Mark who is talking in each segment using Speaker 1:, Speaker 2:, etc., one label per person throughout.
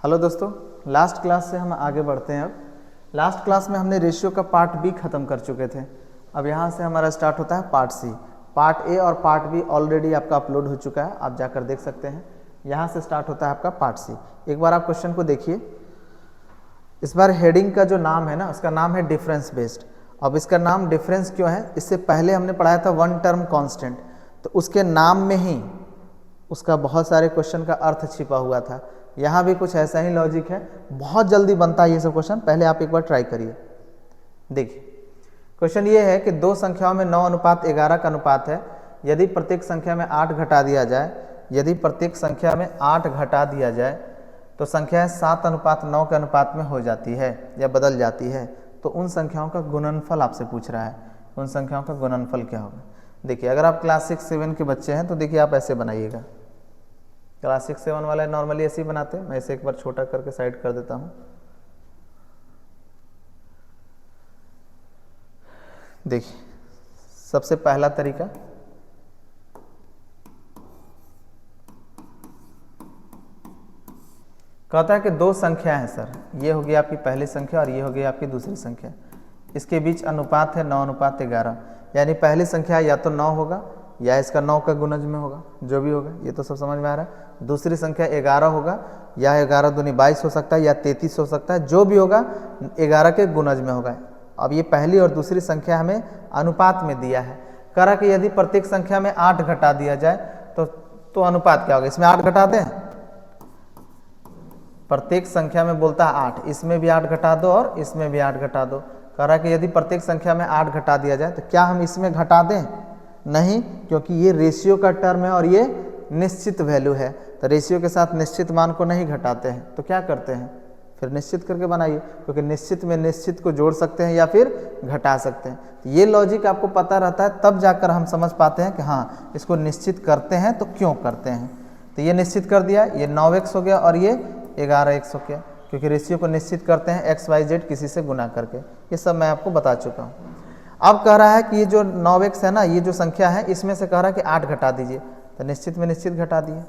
Speaker 1: Hello दोस्तों, last class से हम आगे बढ़ते हैं। अब लास्ट क्लास में हमने रेशियो का पार्ट बी खत्म कर चुके थे। अब यहाँ से हमारा स्टार्ट होता है पार्ट सी। पार्ट ए और पार्ट बी ऑलरेडी आपका अपलोड हो चुका है, आप जाकर देख सकते हैं। यहाँ से स्टार्ट होता है आपका पार्ट सी। एक बार आप क्वेश्चन को देखिए। इस बार हेडिंग का जो नाम है ना, उसका नाम है डिफरेंस बेस्ड। अब इसका नाम डिफरेंस क्यों है? इससे पहले हमने पढ़ाया था वन टर्म कांस्टेंट, तो उसके नाम में ही उसका बहुत सारे क्वेश्चन का अर्थ छिपा हुआ था। यहाँ भी कुछ ऐसा ही लॉजिक है, बहुत जल्दी बनता है ये सब क्वेश्चन। पहले आप एक बार ट्राई करिए। देखिए क्वेश्चन ये है कि दो संख्याओं में 9:11 का अनुपात है। यदि प्रत्येक संख्या में 8 घटा दिया जाए, यदि प्रत्येक संख्या में 8 घटा दिया जाए तो संख्या 7:9 के अनुपात में हो जाती है या बदल जाती है। तो उन संख्याओं का गुणनफल आपसे पूछ रहा है। उन संख्याओं का गुणनफल क्या होगा? देखिए, अगर आप क्लास 6-7 के बच्चे हैं तो देखिए आप ऐसे बनाइएगा। क्लास 6-7 वाले नॉर्मली ऐसे ही बनाते हैं। मैं इसे एक बार छोटा करके साइड कर देता हूँ। देखिए, सबसे पहला तरीका, कहता है कि दो संख्या है सर, ये होगी आपकी पहली संख्या और ये होगी आपकी दूसरी संख्या। इसके बीच अनुपात है 9:11, यानी पहली संख्या या तो 9 होगा या इसका 9 का गुणज में होगा, जो भी होगा। ये तो सब समझ में आ रहा है। दूसरी संख्या 11 होगा, या 11 दूनी 22 हो सकता है, या 33 हो सकता है, जो भी होगा 11 के गुणज में होगा। अब ये पहली और दूसरी संख्या हमें अनुपात में दिया है। कह रहा कि यदि प्रत्येक संख्या में 8 घटा दिया जाए तो अनुपात क्या होगा? इसमें 8 घटा दें, प्रत्येक संख्या में बोलता है 8, इसमें भी 8 घटा दो और इसमें भी 8 घटा दो। कह रहा है कि यदि प्रत्येक संख्या में 8 घटा दिया जाए तो क्या हम इसमें घटा दें? नहीं, क्योंकि ये रेशियो का टर्म है और ये निश्चित वैल्यू है, तो रेशियो के साथ निश्चित मान को नहीं घटाते हैं। तो क्या करते हैं? फिर निश्चित करके बनाइए, क्योंकि निश्चित में निश्चित को जोड़ सकते हैं या फिर घटा सकते हैं। तो ये लॉजिक आपको पता रहता है, तब जाकर हम समझ पाते हैं कि हाँ, इसको निश्चित करते हैं तो क्यों करते हैं। तो ये निश्चित कर दिया, ये 9x हो गया और ये 11x हो गया, क्योंकि रेशियो को निश्चित करते हैं x, y, z किसी से गुना करके। ये सब मैं आपको बता चुका हूँ। अब कह रहा है कि ये जो 9x है ना, ये जो संख्या है, इसमें से कह रहा है कि 8 घटा दीजिए, तो निश्चित में निश्चित घटा दिए।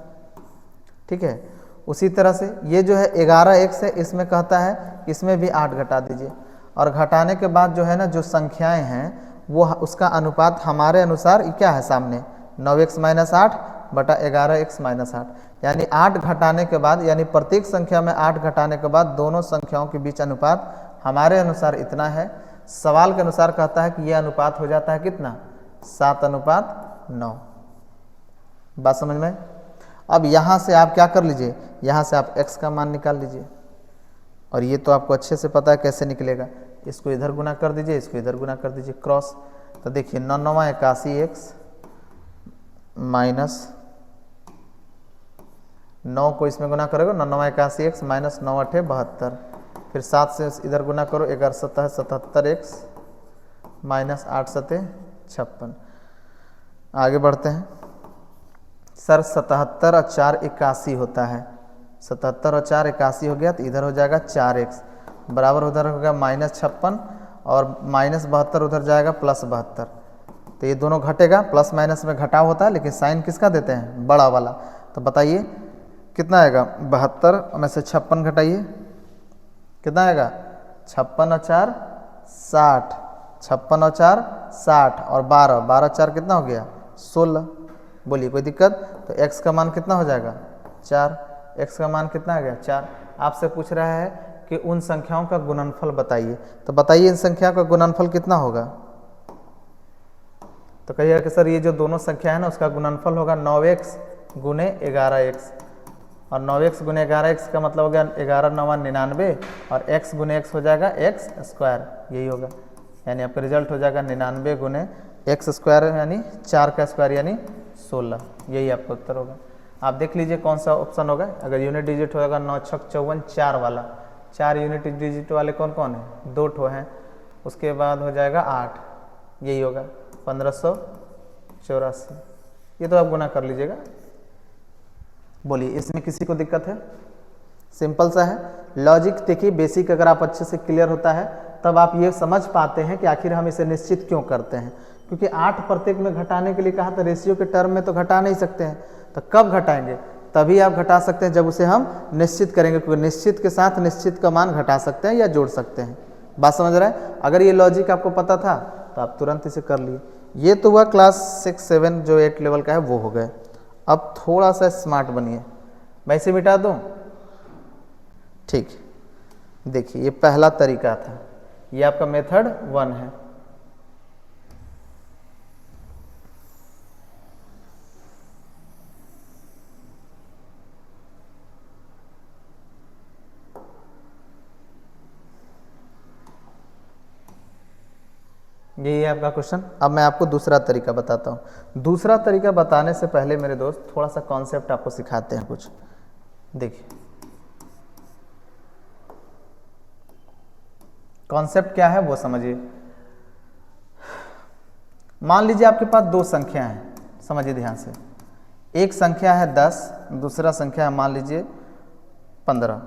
Speaker 1: ठीक है। उसी तरह से ये जो है 11x है, इसमें कहता है इसमें भी 8 घटा दीजिए, और घटाने के बाद जो है ना, जो संख्याएं हैं वो उसका अनुपात हमारे अनुसार क्या है सामने, 9x - 8 बटा 11x - 8, यानी 8 घटाने के बाद, यानी प्रत्येक संख्या में 8 घटाने के बाद दोनों संख्याओं के बीच अनुपात हमारे अनुसार इतना है। सवाल के अनुसार कहता है कि यह अनुपात हो जाता है कितना? 7:9। बात समझ में? अब यहाँ से आप क्या कर लीजिए, यहाँ से आप x का मान निकाल लीजिए, और ये तो आपको अच्छे से पता है कैसे निकलेगा। इसको इधर गुना कर दीजिए, इसको इधर गुना कर दीजिए, क्रॉस। तो देखिए 9×9 = 81x माइनस 9 को इसमें गुना करोगे, 9×9 = 81x माइनस 9×8 = 72। फिर 7 से इधर गुना करो, 11×7 = 77x माइनस 8×7 = 56। आगे बढ़ते हैं सर। 77 और 4 81 होता है। 77 और 4 81 हो गया, तो इधर हो जाएगा 4x बराबर, उधर हो गया -56 और -72 उधर जाएगा +72। तो ये दोनों घटेगा, प्लस माइनस में घटाव होता है, लेकिन साइन किसका देते हैं? बड़ा वाला। तो बताइए कितना आएगा? 72 में से 56 घटाइए, कितना आएगा? 56 और 4 60, 56 और 4 60 और 12 4 कितना हो गया? 16। बोलिए कोई दिक्कत? तो x का मान कितना हो जाएगा? 4। x का मान कितना आ गया? 4। आपसे पूछ रहा है कि उन संख्याओं का गुणनफल बताइए। तो बताइए इन संख्याओं का गुणनफल कितना होगा? तो कहिएगा कि सर ये जो दोनों संख्या है ना, उसका गुणनफल होगा 9x गुने 11x, और 9x गुने 11x का मतलब हो गया 11×9 = 99, और x गुने x हो जाएगा x², यही होगा। यानी आपका रिजल्ट हो जाएगा 99 गुने x², यानी 4 का स्क्वायर यानी 16। यही आपका उत्तर होगा। आप देख लीजिए कौन सा ऑप्शन होगा। अगर यूनिट डिजिट होगा 9 × 6 = 54, 4 वाला। 4 यूनिट डिजिट वाले कौन कौन है? 2 ठो हैं। उसके बाद हो जाएगा 8, यही होगा 1584। ये तो आप गुना कर लीजिएगा। बोलिए इसमें किसी को दिक्कत है? सिंपल सा है लॉजिक। देखिए बेसिक अगर आप अच्छे से क्लियर होता है तब आप ये समझ पाते हैं कि आखिर हम इसे निश्चित क्यों करते हैं। क्योंकि 8 प्रत्येक में घटाने के लिए कहा, तो रेशियो के टर्म में तो घटा नहीं सकते हैं, तो कब घटाएंगे? तभी आप घटा सकते हैं जब उसे हम निश्चित करेंगे, क्योंकि निश्चित के साथ निश्चित का मान घटा सकते हैं या जोड़ सकते हैं। बात समझ रहे हैं? अगर ये लॉजिक आपको पता था तो आप तुरंत इसे कर लिए। ये तो हुआ क्लास 6, 7 जो 8 लेवल का है वो हो गए। अब थोड़ा सा स्मार्ट बनिए। मैं इसे मिटा दूँ? ठीक, देखिए ये पहला तरीका था, ये आपका मेथड 1 है। यही है आपका क्वेश्चन। अब मैं आपको दूसरा तरीका बताता हूँ। दूसरा तरीका बताने से पहले मेरे दोस्त थोड़ा सा कॉन्सेप्ट आपको सिखाते हैं कुछ। देखिए कॉन्सेप्ट क्या है वो समझिए। मान लीजिए आपके पास दो संख्या हैं, समझिए ध्यान से। एक संख्या है 10, दूसरा संख्या है मान लीजिए 15।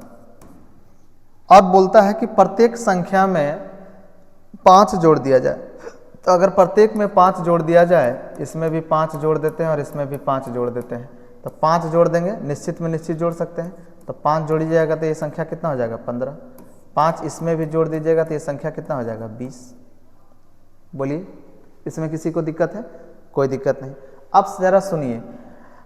Speaker 1: अब बोलता है कि प्रत्येक संख्या में 5 जोड़ दिया जाए। तो अगर प्रत्येक में 5 जोड़ दिया जाए, इसमें भी 5 जोड़ देते हैं और इसमें भी 5 जोड़ देते हैं, तो 5 जोड़ देंगे, निश्चित में निश्चित जोड़ सकते हैं, तो 5 जोड़ी जाएगा तो ये संख्या कितना हो जाएगा 15। 5 इसमें भी जोड़ दीजिएगा तो ये संख्या कितना हो जाएगा 20। बोलिए इसमें किसी को दिक्कत है? कोई दिक्कत नहीं। अब जरा सुनिए,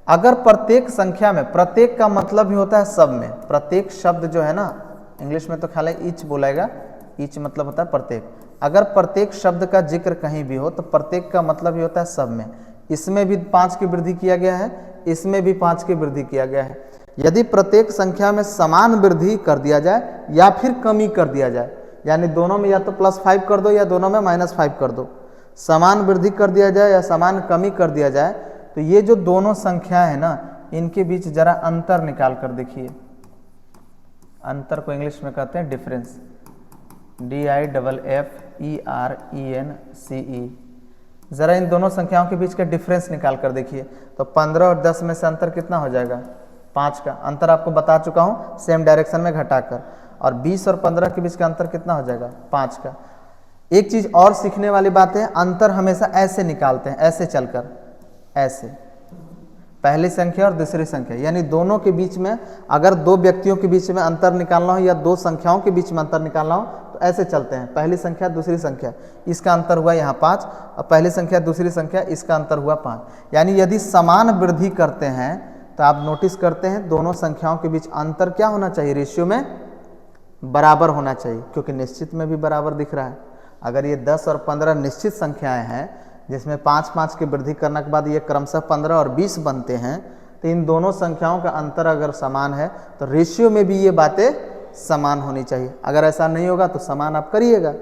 Speaker 1: अगर प्रत्येक संख्या में, प्रत्येक का मतलब ही होता है सब में, प्रत्येक शब्द जो है ना, इंग्लिश में तो खाली ईच बोलेगा, ईच मतलब होता है प्रत्येक। अगर प्रत्येक शब्द का जिक्र कहीं भी हो तो प्रत्येक का मतलब ही होता है सब में। इसमें भी 5 की वृद्धि किया गया है, इसमें भी 5 की वृद्धि किया गया है। यदि प्रत्येक संख्या में समान वृद्धि कर दिया जाए या फिर कमी कर दिया जाए, यानी दोनों में या तो +5 कर दो या दोनों में -5 कर दो, समान वृद्धि कर दिया जाए या समान कमी कर दिया जाए, तो ये जो दोनों संख्या है ना, इनके बीच जरा अंतर निकाल कर देखिए। अंतर को इंग्लिश में कहते हैं डिफरेंस, DIFFERENCE। जरा इन दोनों संख्याओं के बीच का डिफरेंस निकाल कर देखिए। तो 15 और 10 में से अंतर कितना हो जाएगा? 5 का अंतर आपको बता चुका हूँ, सेम डायरेक्शन में घटाकर। और 20 और 15 के बीच का अंतर कितना हो जाएगा? 5 का। एक चीज और सीखने वाली बात है, अंतर हमेशा ऐसे निकालते हैं, ऐसे चलकर, ऐसे, पहली संख्या और दूसरी संख्या, यानी दोनों के बीच में, अगर दो व्यक्तियों के बीच में अंतर निकालना हो या दो संख्याओं के बीच में अंतर निकालना हो तो ऐसे चलते हैं, पहली संख्या दूसरी संख्या, इसका अंतर हुआ यहाँ 5, और पहली संख्या दूसरी संख्या, इसका अंतर हुआ 5। यानी यदि समान वृद्धि करते हैं तो आप नोटिस करते हैं दोनों संख्याओं के बीच अंतर क्या होना चाहिए? रेशियो में बराबर होना चाहिए, क्योंकि निश्चित में भी बराबर दिख रहा है। अगर ये 10 और 15 निश्चित संख्याएं हैं जिसमें 5-5 की वृद्धि करने के बाद ये क्रमशः 15 और 20 बनते हैं, तो इन दोनों संख्याओं का अंतर अगर समान है तो रेशियो में भी ये बातें समान होनी चाहिए। अगर ऐसा नहीं होगा तो समान आप करिएगा।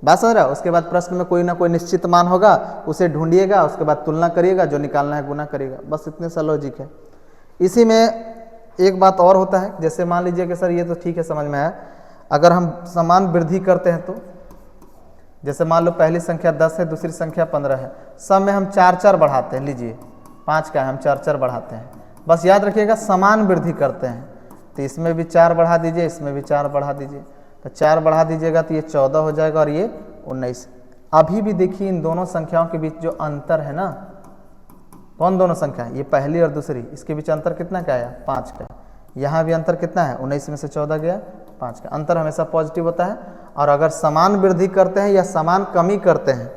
Speaker 1: बात समझ रहा है? उसके बाद प्रश्न में कोई ना कोई निश्चित मान होगा, उसे ढूंढिएगा, उसके बाद तुलना करिएगा, जो निकालना है गुना करिएगा, बस इतने सा लॉजिक है। इसी में एक बात और होता है, जैसे मान लीजिए कि सर ये तो ठीक है समझ में आया, अगर हम समान वृद्धि करते हैं तो जैसे मान लो पहली संख्या 10 है, दूसरी संख्या 15 है, सब में हम 4-4 बढ़ाते हैं। लीजिए 5 का है, हम 4-4 बढ़ाते हैं। बस याद रखिएगा समान वृद्धि करते हैं, तो इसमें भी 4 बढ़ा दीजिए, इसमें भी 4 बढ़ा दीजिए, तो 4 बढ़ा दीजिएगा तो ये 14 हो जाएगा और ये 19। अभी भी देखिए इन दोनों संख्याओं के बीच जो अंतर है ना, कौन दोनों संख्या है? ये पहली और दूसरी, इसके बीच अंतर कितना का आया? 5 का। यहाँ भी अंतर कितना है? 19 में से 14 गया, 5 का। अंतर हमेशा पॉजिटिव होता है। और अगर समान वृद्धि करते हैं या समान कमी करते हैं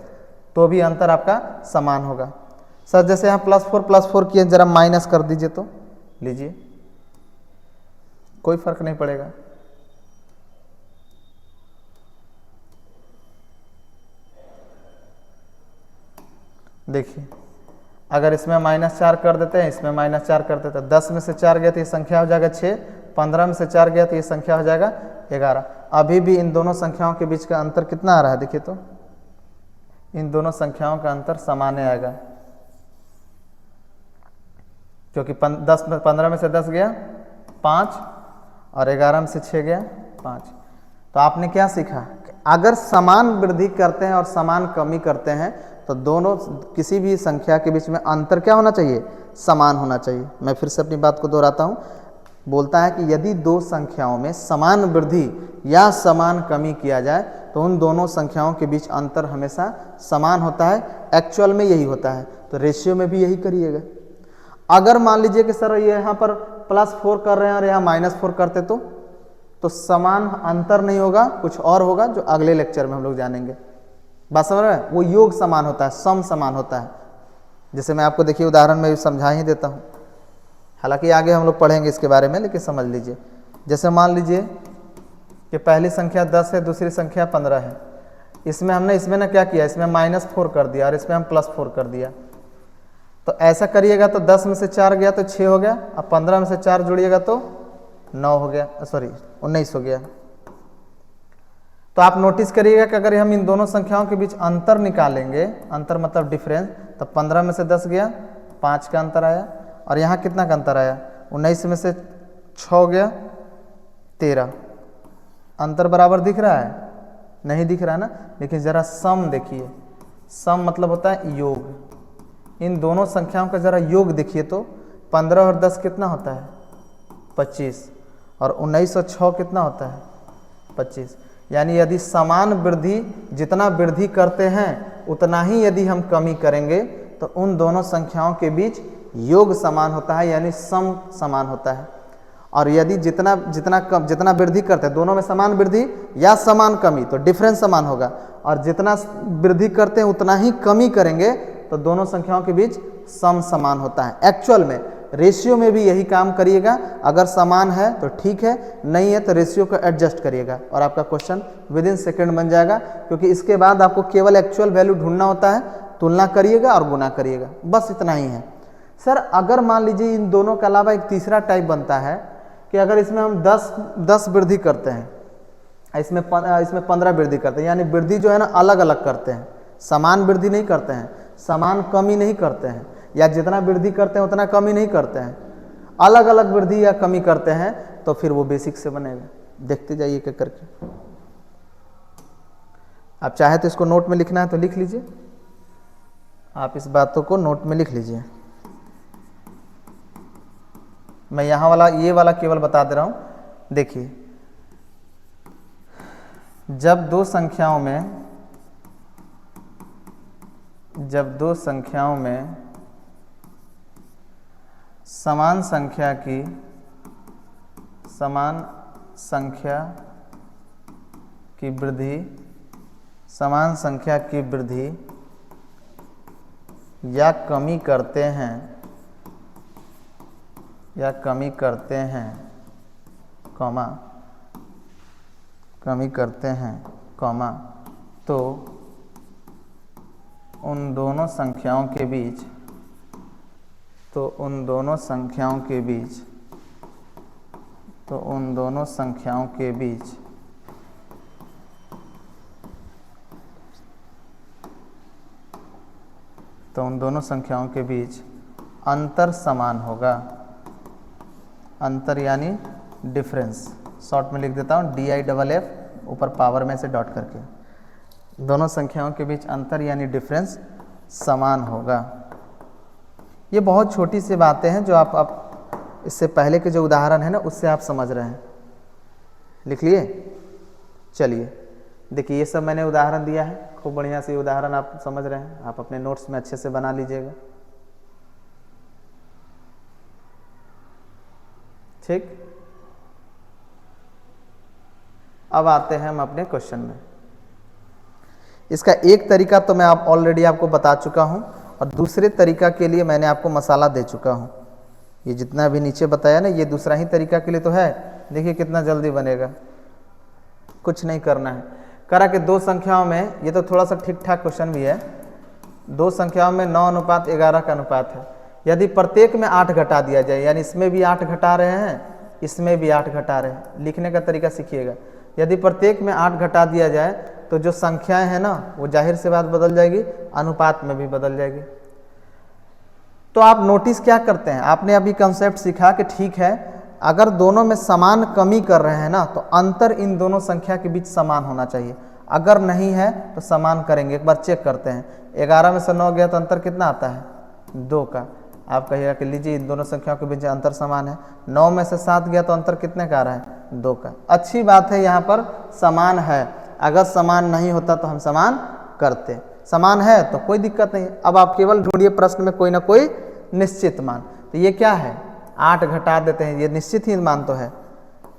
Speaker 1: तो भी अंतर आपका समान होगा। सर जैसे यहाँ +4 किए, जरा माइनस कर दीजिए तो लीजिए, कोई फर्क नहीं पड़ेगा। देखिए अगर इसमें -4 कर देते हैं, इसमें -4 कर देते हैं, 10 में से 4 गया तो ये संख्या हो जाएगा 6, 15 में से 4 गया तो ये संख्या हो जाएगा 11। अभी भी इन दोनों संख्याओं के बीच का अंतर कितना आ रहा है? देखिए तो इन दोनों संख्याओं का अंतर समान आएगा, क्योंकि 15 में से 10 गया 5 और 11 में से 6 गया 5। तो आपने क्या सीखा? अगर समान वृद्धि करते हैं और समान कमी करते हैं तो दोनों, किसी भी संख्या के बीच में अंतर क्या होना चाहिए? समान होना चाहिए। मैं फिर से अपनी बात को दोहराता हूँ, बोलता है कि यदि दो संख्याओं में समान वृद्धि या समान कमी किया जाए तो उन दोनों संख्याओं के बीच अंतर हमेशा समान होता है। एक्चुअल में यही होता है, तो रेशियो में भी यही करिएगा। अगर मान लीजिए कि सर ये यहाँ पर +4 कर रहे हैं और यहाँ -4 करते तो समान अंतर नहीं होगा, कुछ और होगा जो अगले लेक्चर में हम लोग जानेंगे। बात समझ रहे हैं? वो योग समान होता है, सम समान होता है। जैसे मैं आपको देखिए उदाहरण में समझा ही देता हूँ, हालांकि आगे हम लोग पढ़ेंगे इसके बारे में, लेकिन समझ लीजिए। जैसे मान लीजिए कि पहली संख्या 10 है, दूसरी संख्या 15 है। इसमें ना क्या किया, इसमें -4 कर दिया और इसमें हम +4 कर दिया। तो ऐसा करिएगा तो 10 में से 4 गया तो 6 हो गया, अब 15 में से 4 जोड़िएगा तो 9 हो गया, सॉरी 19 हो गया। तो आप नोटिस करिएगा कि अगर हम इन दोनों संख्याओं के बीच अंतर निकालेंगे, अंतर मतलब डिफरेंस, तो 15 में से 10 गया, 5 का अंतर आया, और यहाँ कितना का अंतर आया, 19 में से 6 हो गया, 13। अंतर बराबर दिख रहा है? नहीं दिख रहा है ना। लेकिन जरा सम देखिए, सम मतलब होता है योग। इन दोनों संख्याओं का जरा योग देखिए तो 15 और 10 कितना होता है, 25, और 19 और 6 कितना होता है, 25। यानी यदि समान वृद्धि, जितना वृद्धि करते हैं उतना ही यदि हम कमी करेंगे तो उन दोनों संख्याओं के बीच योग समान होता है, यानी सम समान होता है। और यदि जितना वृद्धि करते हैं, दोनों में समान वृद्धि या समान कमी, तो डिफरेंस समान होगा। और जितना वृद्धि करते हैं उतना ही कमी करेंगे तो दोनों संख्याओं के बीच सम समान होता है। एक्चुअल में रेशियो में भी यही काम करिएगा, अगर समान है तो ठीक है, नहीं है तो रेशियो को एडजस्ट करिएगा और आपका क्वेश्चन विदिन सेकंड बन जाएगा। क्योंकि इसके बाद आपको केवल एक्चुअल वैल्यू ढूंढना होता है, तुलना करिएगा और गुना करिएगा, बस इतना ही है। सर अगर मान लीजिए इन दोनों के अलावा एक तीसरा टाइप बनता है कि अगर इसमें हम 10 वृद्धि करते हैं, इसमें 15 वृद्धि करते हैं, यानी वृद्धि जो है ना अलग अलग करते हैं, समान वृद्धि नहीं करते हैं, समान कमी नहीं करते हैं, या जितना वृद्धि करते हैं उतना कमी नहीं करते हैं, अलग अलग वृद्धि या कमी करते हैं, तो फिर वो बेसिक से बनेगा। देखते जाइए क्या करके। आप चाहे तो इसको नोट में लिखना है तो लिख लीजिए, आप इस बातों को नोट में लिख लीजिए। मैं यहाँ वाला ये वाला केवल बता दे रहा हूँ। देखिए, जब दो संख्याओं में समान संख्या की वृद्धि या कमी करते हैं, तो उन दोनों संख्याओं के बीच अंतर समान होगा। अंतर यानी डिफरेंस, शॉर्ट में लिख देता हूँ DIFF, ऊपर पावर में से डॉट करके। दोनों संख्याओं के बीच अंतर यानी डिफरेंस समान होगा। ये बहुत छोटी सी बातें हैं जो आप इससे पहले के जो उदाहरण है ना उससे आप समझ रहे हैं। लिख लिए? चलिए देखिए, ये सब मैंने उदाहरण दिया है, खूब बढ़िया से उदाहरण आप समझ रहे हैं, आप अपने नोट्स में अच्छे से बना लीजिएगा। ठीक, अब आते हैं हम अपने क्वेश्चन में। इसका एक तरीका तो मैं ऑलरेडी आपको बता चुका हूं, और दूसरे तरीका के लिए मैंने आपको मसाला दे चुका हूं। ये जितना भी नीचे बताया ना, ये दूसरा ही तरीका के लिए तो है। देखिए कितना जल्दी बनेगा, कुछ नहीं करना है। करा कि दो संख्याओं में, ये तो थोड़ा सा ठीक ठाक क्वेश्चन भी है, दो संख्याओं में 9:11 का अनुपात है। यदि प्रत्येक में 8 घटा दिया जाए, यानी इसमें भी 8 घटा रहे हैं, इसमें भी 8 घटा रहे हैं, लिखने का तरीका सीखिएगा। यदि प्रत्येक में 8 घटा दिया जाए तो जो संख्याएं हैं ना वो जाहिर सी बात बदल जाएगी, अनुपात में भी बदल जाएगी। तो आप नोटिस क्या करते हैं, आपने अभी कंसेप्ट सीखा कि ठीक है, अगर दोनों में समान कमी कर रहे हैं ना तो अंतर इन दोनों संख्या के बीच समान होना चाहिए। अगर नहीं है तो समान करेंगे। एक बार चेक करते हैं, 11 में से 9 गया तो अंतर कितना आता है, 2 का। आप कहिएगा कि लीजिए इन दोनों संख्याओं के बीच अंतर समान है। 9 में से 7 गया तो अंतर कितने का आ रहा है, 2 का। अच्छी बात है, यहाँ पर समान है। अगर समान नहीं होता तो हम समान करते, समान है तो कोई दिक्कत नहीं। अब आप केवल ढूंढिए प्रश्न में कोई ना कोई निश्चित मान। तो ये क्या है, 8 घटा देते हैं, ये निश्चित ही मान तो है।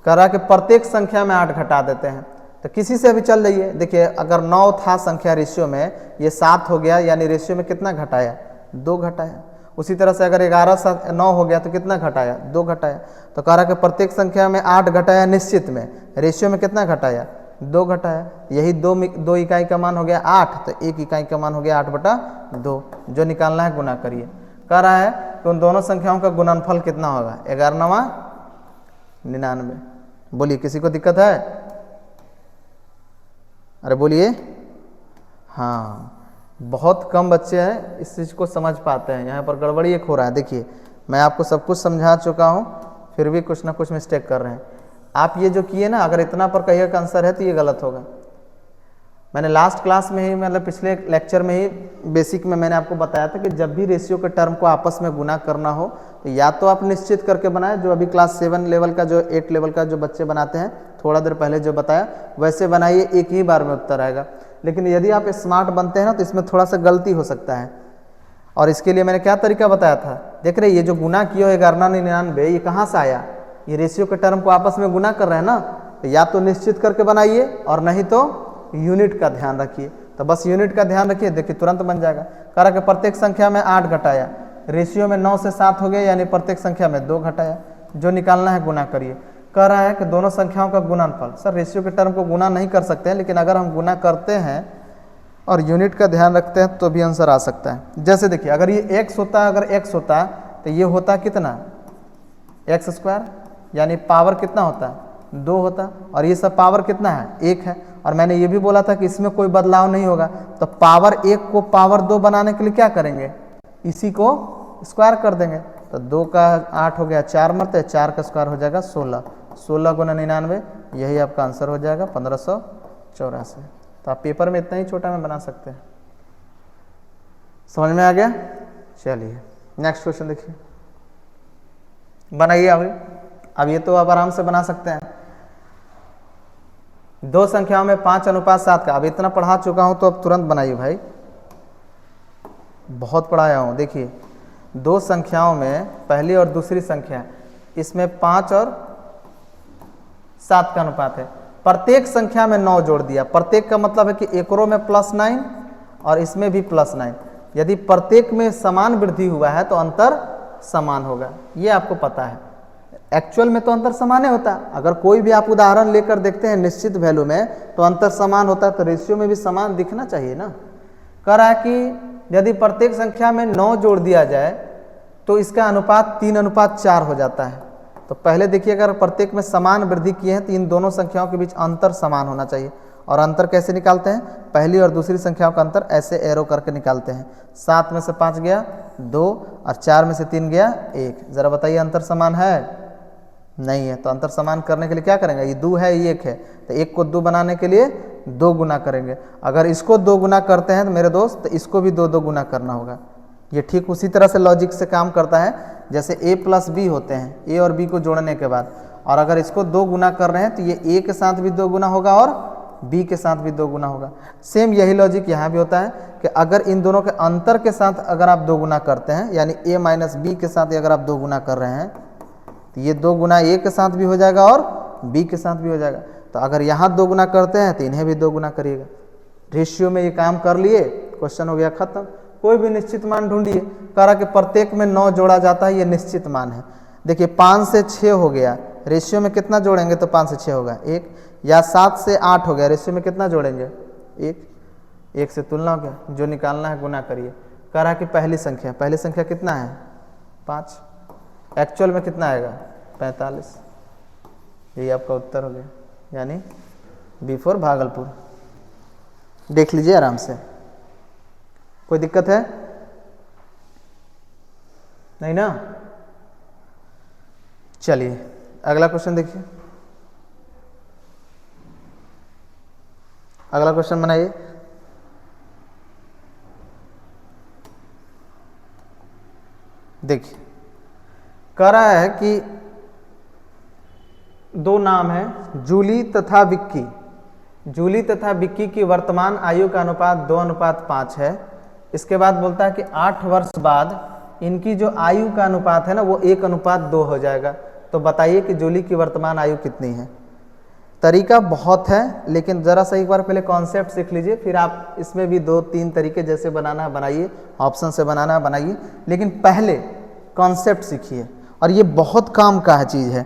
Speaker 1: कह रहा है कि प्रत्येक संख्या में 8 घटा देते हैं। तो किसी से भी चल रही है, देखिए अगर 9 था संख्या रेशियो में, ये 7 हो गया, यानी रेशियो में कितना घटाया, 2 घटाया। उसी तरह से अगर 11 से 9 हो गया तो कितना घटाया, 2 घटाया। तो कह रहा कि प्रत्येक संख्या में 8 घटाया निश्चित में, रेशियो में कितना घटाया, 2 घटाया। यही 2 इकाई का मान हो गया 8, तो 1 इकाई का मान हो गया 8/2। जो निकालना है गुना करिए। कह रहा है कि उन दोनों संख्याओं का गुणनफल कितना होगा, 11 99। बोलिए किसी को दिक्कत है, अरे बोलिए। हाँ, बहुत कम बच्चे हैं इस चीज़ को समझ पाते हैं, यहाँ पर गड़बड़ी एक हो रहा है। देखिए मैं आपको सब कुछ समझा चुका हूँ, फिर भी कुछ ना कुछ मिस्टेक कर रहे हैं आप। ये जो किए ना, अगर इतना पर कहिए का आंसर है तो ये गलत होगा। मैंने लास्ट क्लास में ही, मतलब पिछले लेक्चर में ही बेसिक में मैंने आपको बताया था कि जब भी रेशियो के टर्म को आपस में गुना करना हो तो या तो आप निश्चित करके बनाएं, जो अभी क्लास 7 लेवल का, जो 8 लेवल का जो बच्चे बनाते हैं, थोड़ा देर पहले जो बताया वैसे बनाइए, एक ही बार में उत्तर आएगा। लेकिन यदि आप स्मार्ट बनते हैं ना तो इसमें थोड़ा सा गलती हो सकता है, और इसके लिए मैंने क्या तरीका बताया था। देख रहे ये जो गुना किया 1199, ये कहाँ से आया, ये रेशियो के टर्म को आपस में गुना कर रहे हैं ना, तो या तो निश्चित करके बनाइए और नहीं तो यूनिट का ध्यान रखिए। तो बस यूनिट का ध्यान रखिए, देखिए तुरंत बन जाएगा। कह रहा कि प्रत्येक संख्या में 8 घटाया, रेशियो में 9 से 7 हो गया, यानी प्रत्येक संख्या में 2 घटाया। जो निकालना है गुना करिए। कह रहा है कि दोनों संख्याओं का गुणनफल। सर रेशियो के टर्म को गुना नहीं कर सकते हैं, लेकिन अगर हम गुना करते हैं और यूनिट का ध्यान रखते हैं तो भी आंसर आ सकता है। जैसे देखिए अगर ये x होता, अगर x होता तो ये होता कितना, x², यानी पावर कितना होता है, 2 होता, और ये सब पावर कितना है, 1 है। और मैंने ये भी बोला था कि इसमें कोई बदलाव नहीं होगा, तो पावर 1 को पावर 2 बनाने के लिए क्या करेंगे, इसी को स्क्वायर कर देंगे। तो 2 का 8 हो गया, 4 मरते, 4 का स्क्वायर हो जाएगा 16, 16 गुना 99, यही आपका आंसर हो जाएगा 1584। तो आप पेपर में इतना ही छोटा में बना सकते हैं। समझ में आ गया? चलिए नेक्स्ट क्वेश्चन देखिए, बनाइए अभी। अब ये तो आप आराम से बना सकते हैं। दो संख्याओं में 5:7 का, अब इतना पढ़ा चुका हूं तो अब तुरंत बनाइए भाई, बहुत पढ़ाया हूं। देखिए दो संख्याओं में पहली और दूसरी संख्या, इसमें 5 और 7 का अनुपात है। प्रत्येक संख्या में 9 जोड़ दिया। प्रत्येक का मतलब है कि एकरों में +9 और इसमें भी +9। यदि प्रत्येक में समान वृद्धि हुआ है तो अंतर समान होगा, ये आपको पता है। एक्चुअल में तो अंतर समान ही होता है। अगर कोई भी आप उदाहरण लेकर देखते हैं निश्चित वैल्यू में तो अंतर समान होता है, तो रेशियो में भी समान दिखना चाहिए ना। कह रहा है कि यदि प्रत्येक संख्या में 9 जोड़ दिया जाए तो इसका अनुपात 3:4 हो जाता है। तो पहले देखिए, अगर प्रत्येक में समान वृद्धि किए हैं तो इन दोनों संख्याओं के बीच अंतर समान होना चाहिए। और अंतर कैसे निकालते हैं, पहली और दूसरी संख्याओं का अंतर ऐसे एरो करके निकालते हैं। 7 में से 5 गया 2 और 4 में से 3 गया 1। जरा बताइए अंतर समान है? नहीं है। तो अंतर समान करने के लिए क्या करेंगे, ये 2 है ये 1 है, तो 1 को 2 बनाने के लिए 2 गुना करेंगे। अगर इसको 2 गुना करते हैं तो मेरे दोस्त, तो इसको भी 2 गुना करना होगा। ये ठीक उसी तरह से लॉजिक से काम करता है जैसे a + b होते हैं, a और b को जोड़ने के बाद। और अगर इसको 2 गुना कर रहे हैं तो ये a के साथ भी 2 गुना होगा और b के साथ भी 2 गुना होगा। सेम यही लॉजिक यहाँ भी होता है कि अगर इन दोनों के अंतर के साथ अगर आप 2 गुना करते हैं, यानी a - b के साथ अगर आप 2 गुना कर रहे हैं तो ये 2 गुना a के साथ भी हो जाएगा और b के साथ भी हो जाएगा। तो अगर यहाँ 2 गुना करते हैं तो इन्हें भी 2 गुना करिएगा। रेशियो में ये काम कर लिए, क्वेश्चन हो गया खत्म। कोई भी निश्चित मान ढूंढिए। कह रहा कि प्रत्येक में 9 जोड़ा जाता है, ये निश्चित मान है। देखिए 5 से 6 हो गया, रेशियो में कितना जोड़ेंगे तो 5 से 6 होगा 1, या 7 से 8 हो गया, रेशियो में कितना जोड़ेंगे 1, 1 से तुलना हो गया। जो निकालना है गुना करिए। कह रहा कि पहली संख्या कितना है 5, एक्चुअल में कितना आएगा 45। यही आपका उत्तर हो गया, यानी B4 भागलपुर। देख लीजिए आराम से, कोई दिक्कत है नहीं ना? चलिए अगला क्वेश्चन देखिए। अगला क्वेश्चन बनाइए। देखिए कह रहा है कि 2 नाम है जूली तथा विक्की। जूली तथा विक्की की वर्तमान आयु का अनुपात 2:5 है। इसके बाद बोलता है कि 8 वर्ष बाद इनकी जो आयु का अनुपात है ना वो 1:2 हो जाएगा। तो बताइए कि जूली की वर्तमान आयु कितनी है। तरीका बहुत है, लेकिन ज़रा सा एक बार पहले कॉन्सेप्ट सीख लीजिए, फिर आप इसमें भी 2-3 तरीके जैसे बनाना है बनाइए, ऑप्शन से बनाना है बनाइए, लेकिन पहले कॉन्सेप्ट सीखिए। और ये बहुत काम का है चीज़ है।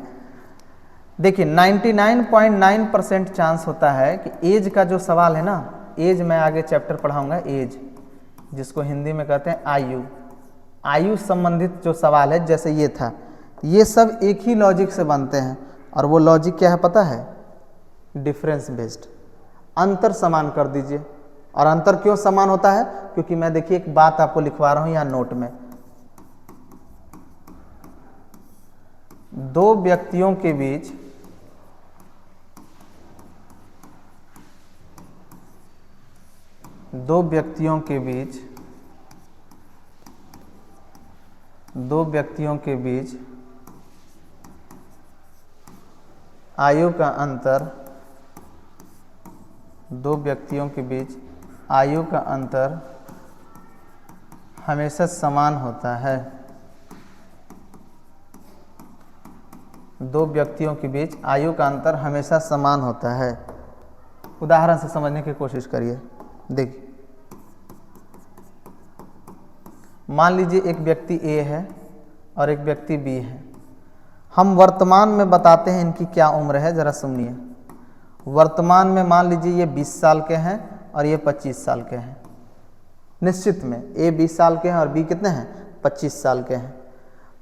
Speaker 1: देखिए 99.9% चांस होता है कि एज का जो सवाल है ना, एज मैं आगे चैप्टर पढ़ाऊंगा, एज जिसको हिंदी में कहते हैं आयु, आयु संबंधित जो सवाल है जैसे ये था, ये सब एक ही लॉजिक से बनते हैं। और वो लॉजिक क्या है पता है? Difference based. अंतर समान कर दीजिए। और अंतर क्यों समान होता है? क्योंकि मैं देखिए एक बात आपको लिखवा रहा हूं यहाँ नोट में, दो व्यक्तियों के बीच दो व्यक्तियों के बीच आयु का अंतर, दो व्यक्तियों के बीच आयु का अंतर हमेशा समान होता है। दो व्यक्तियों के बीच आयु का अंतर हमेशा समान होता है। उदाहरण से समझने की कोशिश करिए। देखिए मान लीजिए एक व्यक्ति ए है और एक व्यक्ति बी है। हम वर्तमान में बताते हैं इनकी क्या उम्र है, ज़रा सुनिए। वर्तमान में मान लीजिए ये 20 साल के हैं और ये 25 साल के हैं। निश्चित में ए 20 साल के हैं और बी कितने हैं? 25 साल के हैं।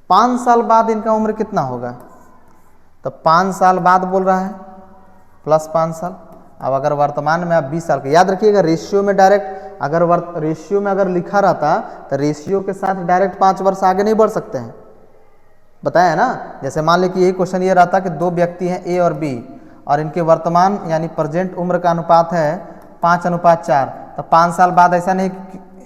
Speaker 1: 5 साल बाद इनका उम्र कितना होगा? तो 5 साल बाद बोल रहा है प्लस 5 साल। अब अगर वर्तमान में आप 20 साल के, याद रखिएगा रेशियो में डायरेक्ट, अगर रेशियो में अगर लिखा रहता तो रेशियो के साथ डायरेक्ट 5 वर्ष आगे नहीं बढ़ सकते हैं, बताया है ना। जैसे मान लीजिए यही क्वेश्चन ये रहता कि दो व्यक्ति हैं ए और बी और इनके वर्तमान यानी प्रेजेंट उम्र का अनुपात है 5:4, तो 5 साल बाद ऐसा नहीं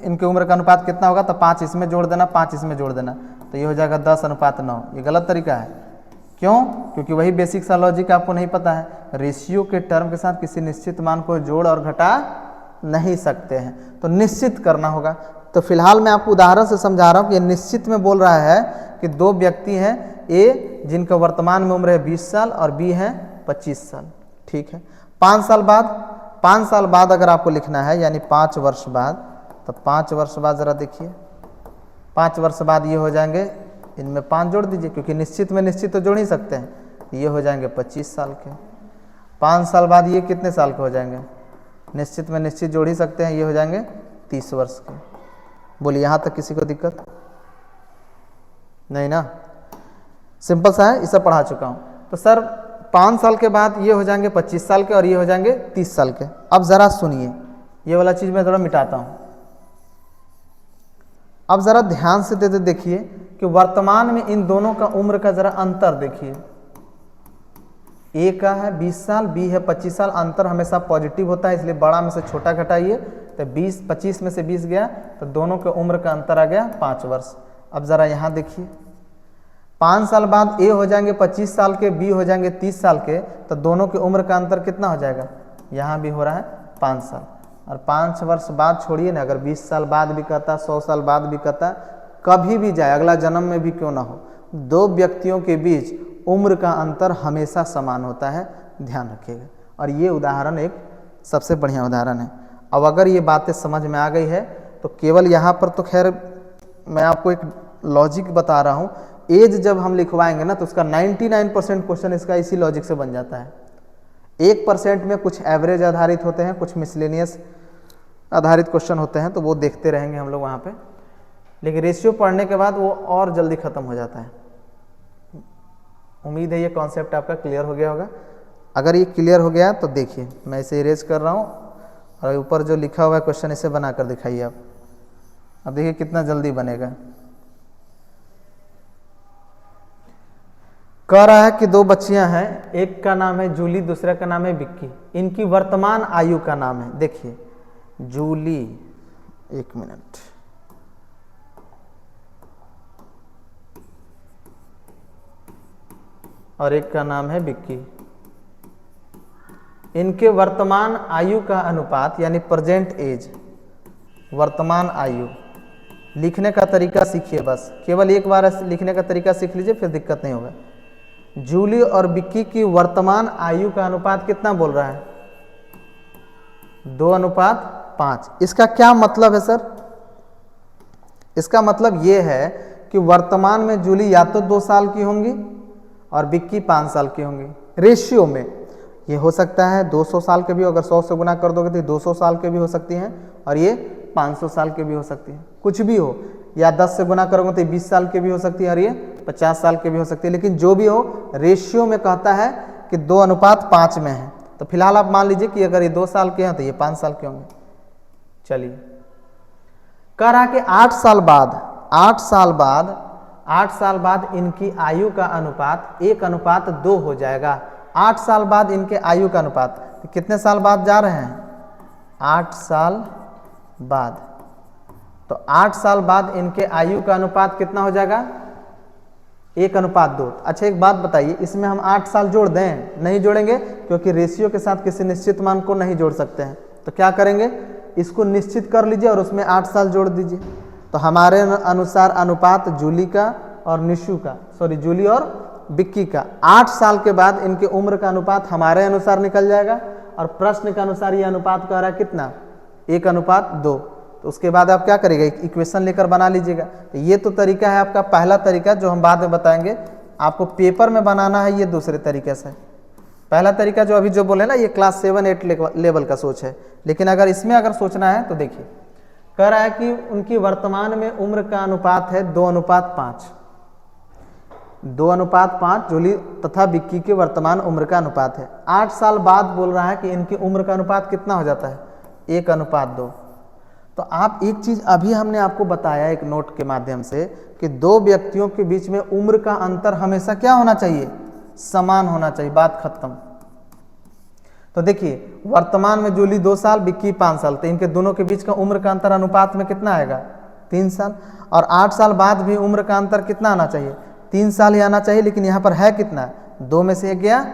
Speaker 1: इनकी उम्र का अनुपात कितना होगा, तो 5 इसमें जोड़ देना, 5 इसमें जोड़ देना, तो ये हो जाएगा 10:9। ये गलत तरीका है। क्यों? क्योंकि वही बेसिक सा लॉजिक आपको नहीं पता है। रेशियो के टर्म के साथ किसी निश्चित मान को जोड़ और घटा नहीं सकते हैं, तो निश्चित करना होगा। तो फिलहाल मैं आपको उदाहरण से समझा रहा हूँ कि ये निश्चित में बोल रहा है कि दो व्यक्ति हैं ए जिनका वर्तमान में उम्र है 20 साल और बी है 25 साल। ठीक है। 5 साल बाद अगर आपको लिखना है यानी 5 वर्ष बाद, तो 5 वर्ष बाद ज़रा देखिए, 5 वर्ष बाद ये हो जाएंगे, इनमें 5 जोड़ दीजिए क्योंकि निश्चित में निश्चित तो जोड़ ही सकते हैं, ये हो जाएंगे 25 साल के। 5 साल बाद ये कितने साल के हो जाएंगे? निश्चित में निश्चित जोड़ ही सकते हैं, ये हो जाएंगे 30 वर्ष के। बोलिए यहाँ तक किसी को दिक्कत नहीं ना? सिंपल सा है, इसे पढ़ा चुका हूँ। तो सर 5 साल के बाद ये हो जाएंगे 25 साल के और ये हो जाएंगे 30 साल के। अब ज़रा सुनिए, ये वाला चीज़ मैं थोड़ा मिटाता हूँ। अब ज़रा ध्यान से देखिए कि वर्तमान में इन दोनों का उम्र का ज़रा अंतर देखिए। ए का है 20 साल, बी है 25 साल। अंतर हमेशा पॉजिटिव होता है, इसलिए बड़ा में से छोटा घटाइए, तो 25 में से 20 गया, तो दोनों के उम्र का अंतर आ गया 5 वर्ष। अब ज़रा यहाँ देखिए, 5 साल बाद ए हो जाएंगे 25 साल के, बी हो जाएंगे 30 साल के, तो दोनों के उम्र का अंतर कितना हो जाएगा? यहाँ भी हो रहा है 5 साल। और 5 वर्ष बाद छोड़िए ना, अगर 20 साल बाद भी कहता, 100 साल बाद भी कहता, कभी भी जाए, अगला जन्म में भी क्यों ना हो, दो व्यक्तियों के बीच उम्र का अंतर हमेशा समान होता है, ध्यान रखिएगा। और ये उदाहरण एक सबसे बढ़िया उदाहरण है। अब अगर ये बातें समझ में आ गई है तो केवल यहाँ पर तो खैर मैं आपको एक लॉजिक बता रहा हूँ। एज जब हम लिखवाएंगे ना तो उसका 99% क्वेश्चन इसका इसी लॉजिक से बन जाता है। 1% में कुछ एवरेज आधारित होते हैं, कुछ मिसलेनियस आधारित क्वेश्चन होते हैं, तो वो देखते रहेंगे हम लोग वहाँ पे। लेकिन रेशियो पढ़ने के बाद वो और जल्दी खत्म हो जाता है। उम्मीद है ये कॉन्सेप्ट आपका क्लियर हो गया होगा। अगर ये क्लियर हो गया तो देखिए मैं इसे इरेज कर रहा हूँ और ऊपर जो लिखा हुआ है क्वेश्चन इसे बना कर दिखाइए आप। अब देखिए कितना जल्दी बनेगा। कह रहा है कि दो बच्चियां हैं, एक का नाम है जूली, दूसरा का नाम है विक्की। इनकी वर्तमान आयु का नाम है, देखिए जूली, एक मिनट, और एक का नाम है विक्की। इनके वर्तमान आयु का अनुपात यानी प्रेजेंट एज, वर्तमान आयु लिखने का तरीका सीखिए, बस केवल एक बार लिखने का तरीका सीख लीजिए, फिर दिक्कत नहीं होगा। जूली और विक्की की वर्तमान आयु का अनुपात कितना बोल रहा है? 2:5। इसका क्या मतलब है सर? इसका मतलब ये है कि वर्तमान में जूली या तो 2 साल की होंगी और विक्की 5 साल की होंगी। रेशियो में ये हो सकता है 200 साल के भी, अगर 100 से गुना कर दोगे तो 200 साल के भी हो सकती हैं, और ये 500 साल के भी हो सकती हैं, कुछ भी हो। या 10 से गुना करोगे तो 20 साल के भी हो सकती है, और ये 50 साल के भी हो सकती है। लेकिन जो भी हो, रेशियो में कहता है कि 2:5 में है। तो फिलहाल आप मान लीजिए कि अगर ये 2 साल के हैं तो ये 5 साल के होंगे। चलिए, कह रहा कि 8 साल बाद इनकी आयु का अनुपात 1:2 हो जाएगा। 8 साल बाद इनके आयु का अनुपात, तो कितने साल बाद जा रहे हैं? 8 साल बाद। तो 8 साल बाद इनके आयु का अनुपात कितना हो जाएगा? 1:2। अच्छा, एक बात बताइए, इसमें हम 8 साल जोड़ दें? नहीं जोड़ेंगे, क्योंकि रेशियो के साथ किसी निश्चित मान को नहीं जोड़ सकते हैं। तो क्या करेंगे, इसको निश्चित कर लीजिए और उसमें 8 साल जोड़ दीजिए। तो हमारे अनुसार अनुपात जूली का और निशु का, जूली और विक्की का 8 साल के बाद इनके उम्र का अनुपात हमारे अनुसार निकल जाएगा। और प्रश्न के अनुसार ये अनुपात कह रहा है कितना? 1:2। तो उसके बाद आप क्या करिएगा, इक्वेशन लेकर बना लीजिएगा। तो ये तो तरीका है आपका पहला तरीका, जो हम बाद में बताएंगे। आपको पेपर में बनाना है ये दूसरे तरीके से। पहला तरीका जो अभी जो बोले ना, ये क्लास 7-8 लेवल का सोच है। लेकिन अगर इसमें अगर सोचना है तो देखिए, कह रहा है कि उनकी वर्तमान में उम्र का अनुपात है 2:5। 2:5 जूली तथा विक्की के वर्तमान उम्र का अनुपात है। 8 साल बाद बोल रहा है कि इनकी उम्र का अनुपात कितना हो जाता है? 1:2। तो आप एक चीज अभी हमने आपको बताया एक नोट के माध्यम से कि दो व्यक्तियों के बीच में उम्र का अंतर हमेशा क्या होना चाहिए? समान होना चाहिए। बात खत्म। तो देखिए, वर्तमान में जूली 2 साल, विक्की 5 साल, तो इनके दोनों के बीच का उम्र का अंतर अनुपात में कितना आएगा? 3 साल। और 8 साल बाद भी उम्र का अंतर कितना आना चाहिए? 3 साल ही आना चाहिए। लेकिन यहाँ पर है कितना? 2 में से 1 गया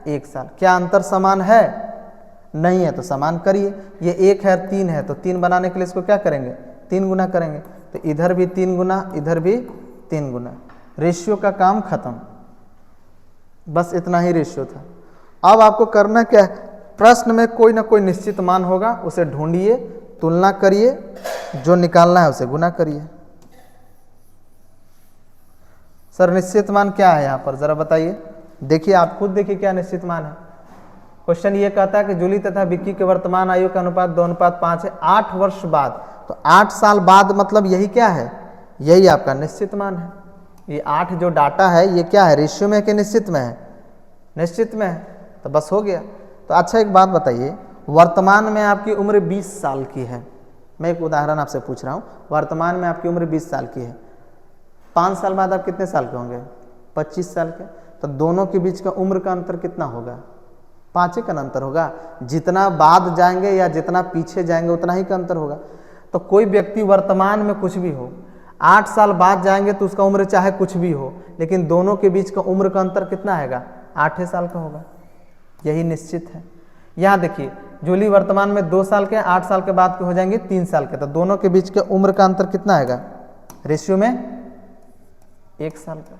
Speaker 1: 1 साल। क्या अंतर समान है? नहीं है। तो समान करिए। ये 1 है, 3 है, तो 3 बनाने के लिए इसको क्या करेंगे? 3 गुना करेंगे। तो इधर भी 3 गुना, इधर भी 3 गुना। रेशियो का काम खत्म। बस इतना ही रेशियो था। अब आपको करना क्या है? प्रश्न में कोई ना कोई निश्चित मान होगा, उसे ढूंढिए, तुलना करिए, जो निकालना है उसे गुना करिए। सर निश्चित मान क्या है यहाँ पर, जरा बताइए। देखिए, आप खुद देखिए क्या निश्चित मान है। क्वेश्चन ये कहता है कि जूली तथा विक्की के वर्तमान आयु का अनुपात 2:5 है 8 वर्ष बाद। तो 8 साल बाद मतलब यही क्या है? यही आपका निश्चित मान है। ये 8 जो डाटा है ये क्या है? रेशियो में कि निश्चित में है? निश्चित में है। तो बस हो गया। तो अच्छा, एक बात बताइए, वर्तमान में आपकी उम्र 20 साल की है। मैं एक उदाहरण आपसे पूछ रहा हूँ। वर्तमान में आपकी उम्र 20 साल की है। 5 साल बाद आप कितने साल के होंगे? 25 साल के। तो दोनों के बीच का उम्र का अंतर कितना होगा? 5 का अंतर होगा। जितना बाद जाएंगे या जितना पीछे जाएंगे उतना ही का अंतर होगा। तो कोई व्यक्ति वर्तमान में कुछ भी हो, 8 साल बाद जाएंगे तो उसका उम्र चाहे कुछ भी हो, लेकिन दोनों के बीच का उम्र का अंतर कितना आएगा? 8 साल का होगा। यही निश्चित है। यहाँ देखिए, जूली वर्तमान में 2 साल के, 8 साल के बाद के हो जाएंगे 3 साल के। तो दोनों के बीच के उम्र का अंतर कितना आएगा? रेशियो में 1 साल का।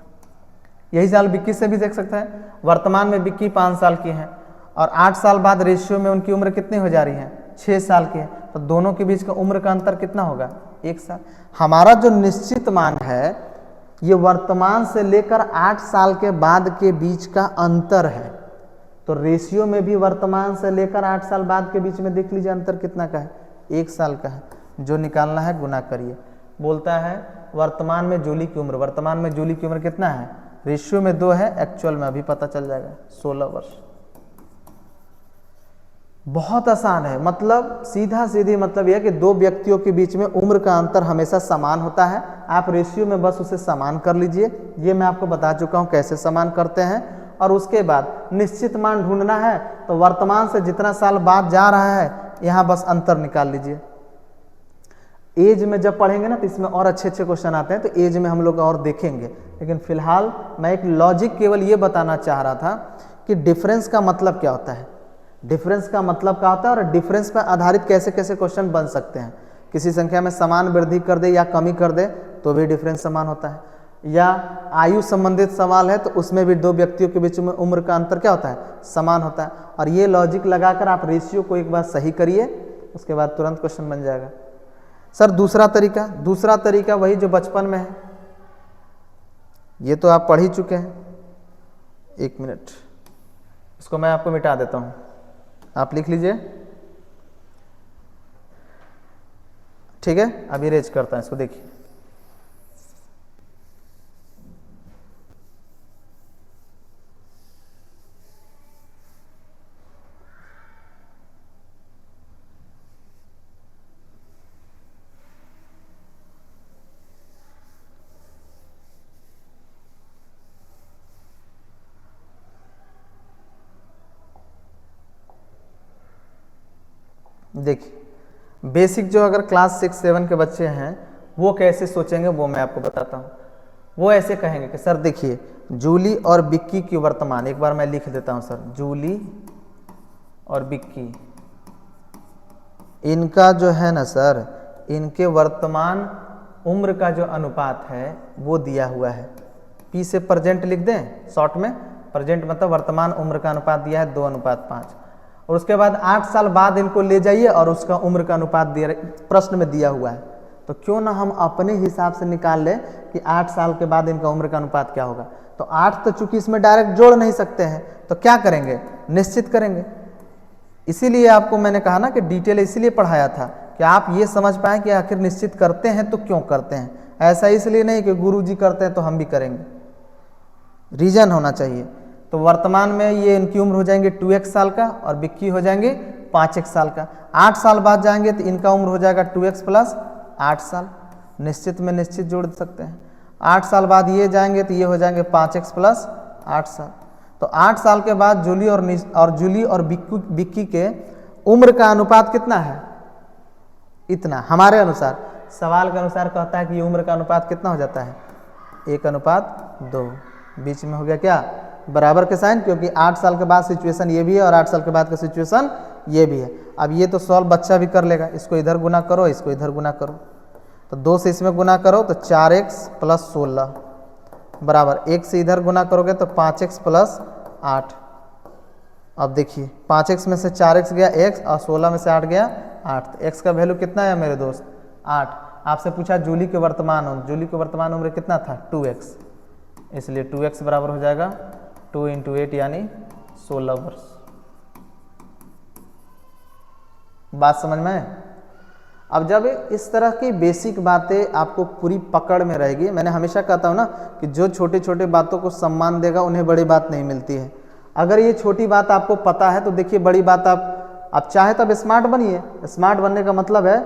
Speaker 1: यही साल विक्की से भी देख सकते हैं। वर्तमान में विक्की 5 साल की हैं और 8 साल बाद रेशियो में उनकी उम्र कितनी हो जा रही है? 6 साल की है। तो दोनों के बीच का उम्र का अंतर कितना होगा? 1 साल। हमारा जो निश्चित मान है ये वर्तमान से लेकर 8 साल के बाद के बीच का अंतर है। तो रेशियो में भी वर्तमान से लेकर 8 साल बाद के बीच में देख लीजिए अंतर कितना का है? 1 साल का है। जो निकालना है गुना करिए। बोलता है वर्तमान में जूली की उम्र, वर्तमान में जूली की उम्र कितना है? रेशियो में 2 है, एक्चुअल में अभी पता चल जाएगा 16 वर्ष। बहुत आसान है। मतलब सीधा सीधी मतलब यह कि दो व्यक्तियों के बीच में उम्र का अंतर हमेशा समान होता है। आप रेशियो में बस उसे समान कर लीजिए। ये मैं आपको बता चुका हूं कैसे समान करते हैं। और उसके बाद निश्चित मान ढूंढना है तो वर्तमान से जितना साल बाद जा रहा है यहाँ बस अंतर निकाल लीजिए। एज में जब पढ़ेंगे ना तो इसमें और अच्छे अच्छे क्वेश्चन आते हैं, तो एज में हम लोग और देखेंगे। लेकिन फिलहाल मैं एक लॉजिक केवल ये बताना चाह रहा था कि डिफरेंस का मतलब क्या होता है, डिफरेंस का मतलब क्या होता है और डिफरेंस पर आधारित कैसे कैसे क्वेश्चन बन सकते हैं। किसी संख्या में समान वृद्धि कर दे या कमी कर दे तो भी डिफरेंस समान होता है, या आयु संबंधित सवाल है तो उसमें भी दो व्यक्तियों के बीच में उम्र का अंतर क्या होता है, समान होता है। और ये लॉजिक लगाकर आप रेशियो को एक बार सही करिए, उसके बाद तुरंत क्वेश्चन बन जाएगा। सर दूसरा तरीका वही जो बचपन में है, ये तो आप पढ़ ही चुके हैं। एक मिनट, इसको मैं आपको मिटा देता हूँ, आप लिख लीजिए, ठीक है। अभी रेज करता है इसको, देखिए देखिए बेसिक जो अगर क्लास 6-7 के बच्चे हैं वो कैसे सोचेंगे वो मैं आपको बताता हूँ। वो ऐसे कहेंगे कि सर देखिए जूली और बिक्की की वर्तमान, एक बार मैं लिख देता हूँ सर, जूली और बिक्की, इनका जो है ना सर, इनके वर्तमान उम्र का जो अनुपात है वो दिया हुआ है। पी से प्रेजेंट लिख दें शॉर्ट में, प्रेजेंट मतलब वर्तमान उम्र का अनुपात दिया है 2:5, और उसके बाद 8 साल बाद इनको ले जाइए और उसका उम्र का अनुपात दिया प्रश्न में दिया हुआ है। तो क्यों ना हम अपने हिसाब से निकाल लें कि 8 साल के बाद इनका उम्र का अनुपात क्या होगा। तो 8 तो चूंकि इसमें डायरेक्ट जोड़ नहीं सकते हैं, तो क्या करेंगे, निश्चित करेंगे। इसीलिए आपको मैंने कहा ना कि डिटेल इसीलिए पढ़ाया था कि आप ये समझ पाए कि आखिर निश्चित करते हैं तो क्यों करते हैं। ऐसा इसलिए नहीं कि गुरुजी करते हैं तो हम भी करेंगे, रीजन होना चाहिए। तो वर्तमान में ये इनकी उम्र हो जाएंगे 2x साल का और बिक्की हो जाएंगे 5x साल का। 8 साल बाद जाएंगे तो इनका उम्र हो जाएगा 2x प्लस 8 साल, निश्चित में निश्चित जोड़ सकते हैं। 8 साल बाद ये जाएंगे तो ये हो जाएंगे 5x प्लस 8 साल। तो 8 साल के बाद जूली और बिक्की के उम्र का अनुपात कितना है, इतना। हमारे अनुसार, सवाल के अनुसार कहता है कि ये उम्र का अनुपात कितना हो जाता है, 1:2। बीच में हो गया क्या, बराबर के साइन, क्योंकि 8 साल के बाद सिचुएशन ये भी है और 8 साल के बाद का सिचुएशन ये भी है। अब ये तो सॉल्व बच्चा भी कर लेगा, इसको इधर गुना करो, इसको इधर गुना करो, तो 2 से इसमें गुना करो तो 4x प्लस 16 बराबर 1 से इधर गुना करोगे तो 5x प्लस 8। अब देखिए 5x में से 4x गया x और 16 में से 8 गया 8, तो x का वैल्यू कितना है मेरे दोस्त, 8। आपसे पूछा जूली के वर्तमान उम्र, जूली के वर्तमान उम्र कितना था, 2x, इसलिए 2x बराबर हो जाएगा 2 × 8 यानी 16 वर्ष। बात समझ में है। अब जब इस तरह की बेसिक बातें आपको पूरी पकड़ में रहेगी, मैंने हमेशा कहता हूं ना कि जो छोटे छोटे बातों को सम्मान देगा उन्हें बड़ी बात नहीं मिलती है। अगर ये छोटी बात आपको पता है तो देखिए बड़ी बात आप चाहे तब स्मार्ट बनिए। स्मार्ट बनने का मतलब है